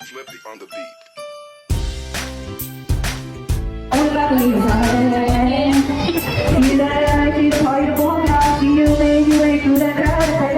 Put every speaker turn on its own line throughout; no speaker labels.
Flippy on the beat.
我把你放在期待爱情跑一波高，心有没有为孤单开的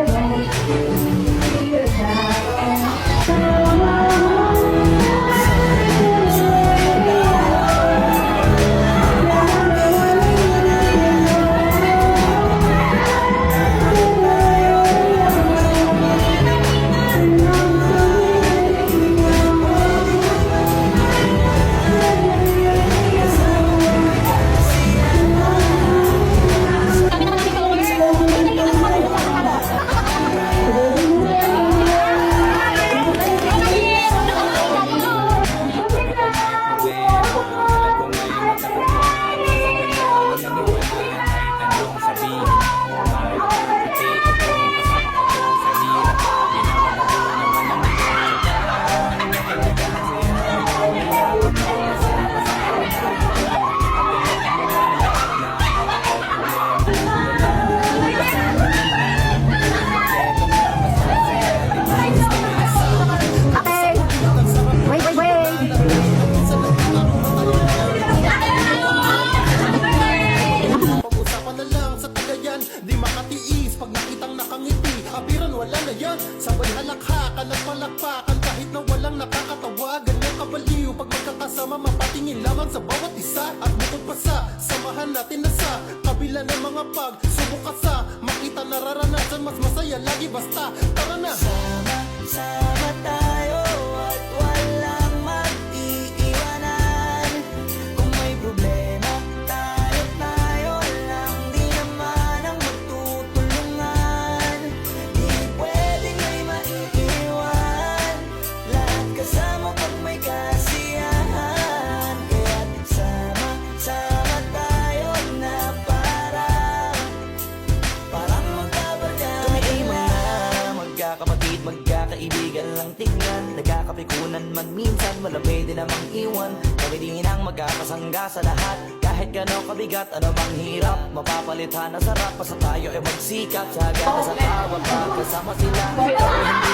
di makatiis pag nakitang nakangiti. Abiran wala na yan, sabay halakhakan at palakpakan kahit na walang nakakatawa. Ganyang kabaliw pag magkakasama, mapatingin lamang sa bawat isa. At bukod pa sa samahan natin na sa kabila ng mga pagsubok ka sa makita nararanasan, mas masaya lagi basta tara na.
Sama tayo at walang mag-iiwanan. Kung may problema, tayo lang, di naman ang magtutulungan. Di pwedeng may maiiwan, lahat kasama pag may kasiyahan. Kaya't sama tayo na parang magkabarkada. Kami ay mga magkakapatid, magkakaibigan lang tingnan. Nagkakapikunan man minsan, wala pwede namang iwan. Kami din ang magkakasangga sa lahat. Kahit gano'ng kabigat, ano bang hirap, mapapalitan na sarap. Basta tayo ay magsikap, sa gana sa tawag, kasama sila. Kami hindi